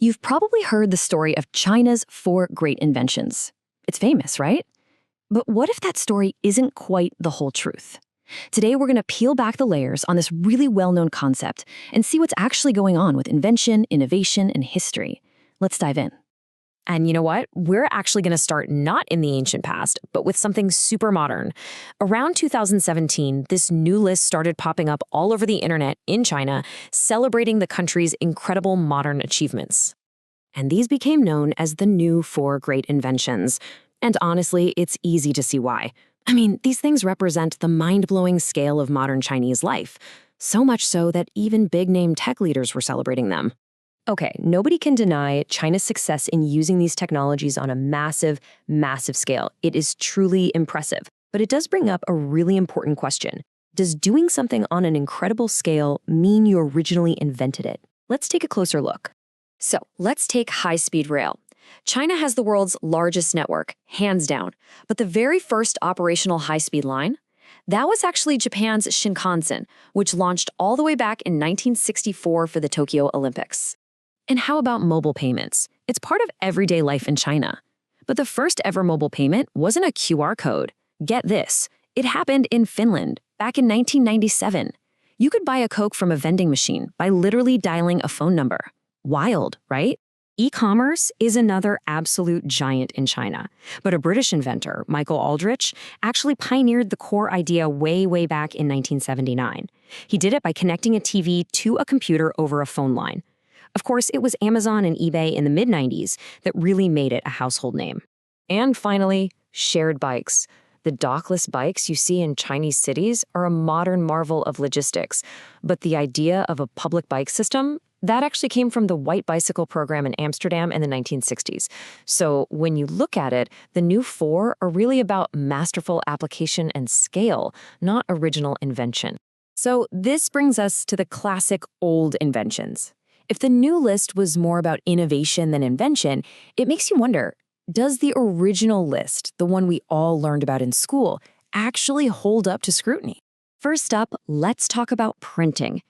You've probably heard the story of China's four great inventions. It's famous, right? But what if that story isn't quite the whole truth? Today, we're going to peel back the layers on this really well-known concept and see what's actually going on with invention, innovation, and history. Let's dive in. And you know what? We're actually going to start not in the ancient past, but with something super modern. Around 2017, this new list started popping up all over the internet in China, celebrating the country's incredible modern achievements. And these became known as the new four great inventions. And honestly, it's easy to see why. I mean, these things represent the mind-blowing scale of modern Chinese life, so much so that even big-name tech leaders were celebrating them. Okay, nobody can deny China's success in using these technologies on a massive, massive scale. It is truly impressive. But it does bring up a really important question. Does doing something on an incredible scale mean you originally invented it? Let's take a closer look. So, let's take high-speed rail. China has the world's largest network, hands down. But the very first operational high-speed line? That was actually Japan's Shinkansen, which launched all the way back in 1964 for the Tokyo Olympics. And how about mobile payments? It's part of everyday life in China. But the first ever mobile payment wasn't a QR code. Get this, it happened in Finland back in 1997. You could buy a Coke from a vending machine by literally dialing a phone number. Wild, right? E-commerce is another absolute giant in China. But a British inventor, Michael Aldrich, actually pioneered the core idea way back in 1979. He did it by connecting a TV to a computer over a phone line. Of course, it was Amazon and eBay in the mid-90s that really made it a household name. And finally, shared bikes. The dockless bikes you see in Chinese cities are a modern marvel of logistics. But the idea of a public bike system, that actually came from the White Bicycle program in Amsterdam in the 1960s. So when you look at it, the new four are really about masterful application and scale, not original invention. So this brings us to the classic old inventions. If the new list was more about innovation than invention, it makes you wonder, does the original list, the one we all learned about in school, actually hold up to scrutiny? First up, let's talk about printing.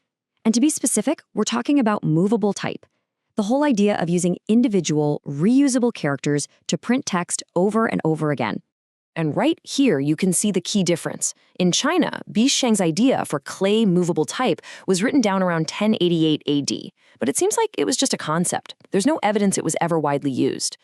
And to be specific, we're talking about movable type. The whole idea of using individual, reusable characters to print text over and over again. And right here, you can see the key difference. In China, Bi Sheng's idea for clay movable type was written down around 1088 AD, but it seems like it was just a concept. There's no evidence it was ever widely used.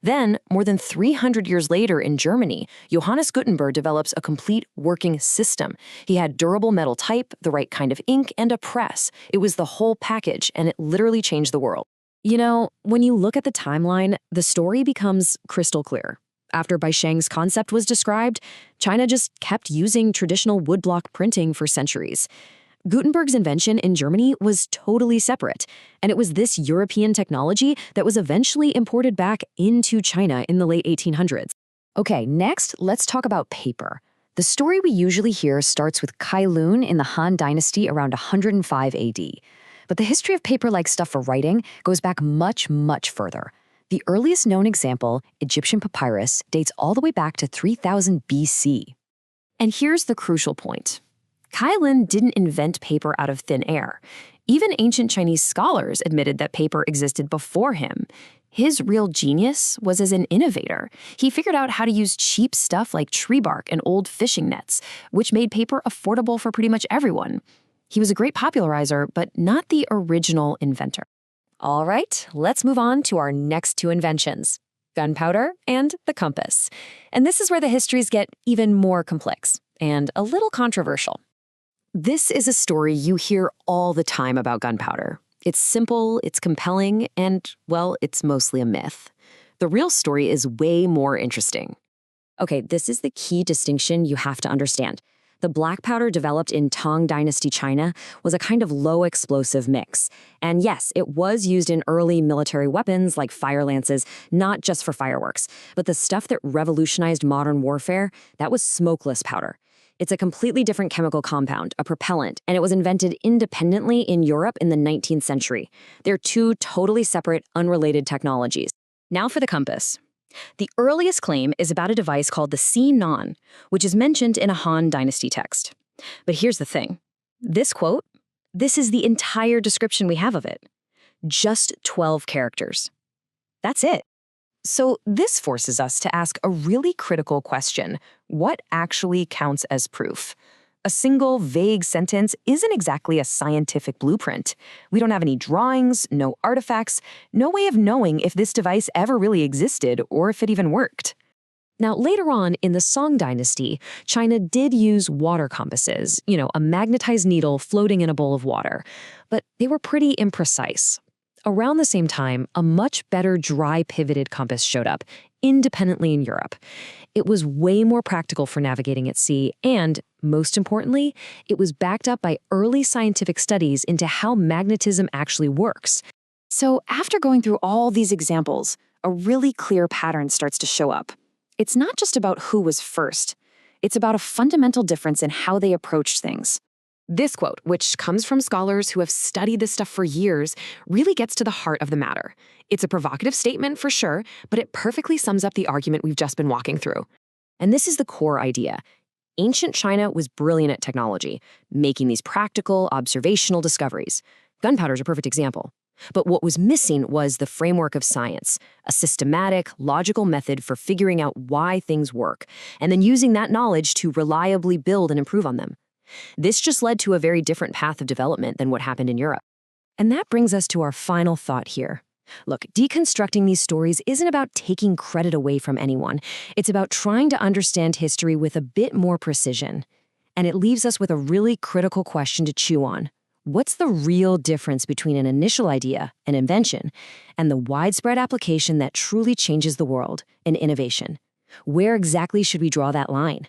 Then, more than 300 years later in Germany, Johannes Gutenberg develops a complete working system. He had durable metal type, the right kind of ink, and a press. It was the whole package, and it literally changed the world. You know, when you look at the timeline, the story becomes crystal clear. After Bi Sheng's concept was described, China just kept using traditional woodblock printing for centuries. Gutenberg's invention in Germany was totally separate, and it was this European technology that was eventually imported back into China in the late 1800s. Okay, next, let's talk about paper. The story we usually hear starts with Kai Lun in the Han Dynasty around 105 AD. But the history of paper-like stuff for writing goes back much further. The earliest known example, Egyptian papyrus, dates all the way back to 3000 BC. And here's the crucial point. Kai Lun didn't invent paper out of thin air. Even ancient Chinese scholars admitted that paper existed before him. His real genius was as an innovator. He figured out how to use cheap stuff like tree bark and old fishing nets, which made paper affordable for pretty much everyone. He was a great popularizer, but not the original inventor. All right, let's move on to our next two inventions, gunpowder and the compass. And this is where the histories get even more complex and a little controversial. This is a story you hear all the time about gunpowder. It's simple, it's compelling, and, well, it's mostly a myth. The real story is way more interesting. Okay, this is the key distinction you have to understand. The black powder developed in Tang Dynasty China was a kind of low-explosive mix. And yes, it was used in early military weapons like fire lances, not just for fireworks. But the stuff that revolutionized modern warfare, that was smokeless powder. It's a completely different chemical compound, a propellant, and it was invented independently in Europe in the 19th century. They're two totally separate, unrelated technologies. Now for the compass. The earliest claim is about a device called the Xi-nan, which is mentioned in a Han Dynasty text. But here's the thing. This quote, this is the entire description we have of it. Just 12 characters. That's it. So this forces us to ask a really critical question. What actually counts as proof? A single vague sentence isn't exactly a scientific blueprint. We don't have any drawings, no artifacts, no way of knowing if this device ever really existed or if it even worked. Now, later on in the Song dynasty, China did use water compasses, a magnetized needle floating in a bowl of water, but they were pretty imprecise. Around the same time, a much better dry pivoted compass showed up, independently in Europe. It was way more practical for navigating at sea, and, most importantly, it was backed up by early scientific studies into how magnetism actually works. So after going through all these examples, a really clear pattern starts to show up. It's not just about who was first. It's about a fundamental difference in how they approached things. This quote, which comes from scholars who have studied this stuff for years, really gets to the heart of the matter. It's a provocative statement for sure, but it perfectly sums up the argument we've just been walking through. And this is the core idea. Ancient China was brilliant at technology, making these practical, observational discoveries. Gunpowder is a perfect example. But what was missing was the framework of science, a systematic, logical method for figuring out why things work, and then using that knowledge to reliably build and improve on them. This just led to a very different path of development than what happened in Europe. And that brings us to our final thought here. Look, deconstructing these stories isn't about taking credit away from anyone. It's about trying to understand history with a bit more precision. And it leaves us with a really critical question to chew on. What's the real difference between an initial idea, an invention, and the widespread application that truly changes the world, an innovation? Where exactly should we draw that line?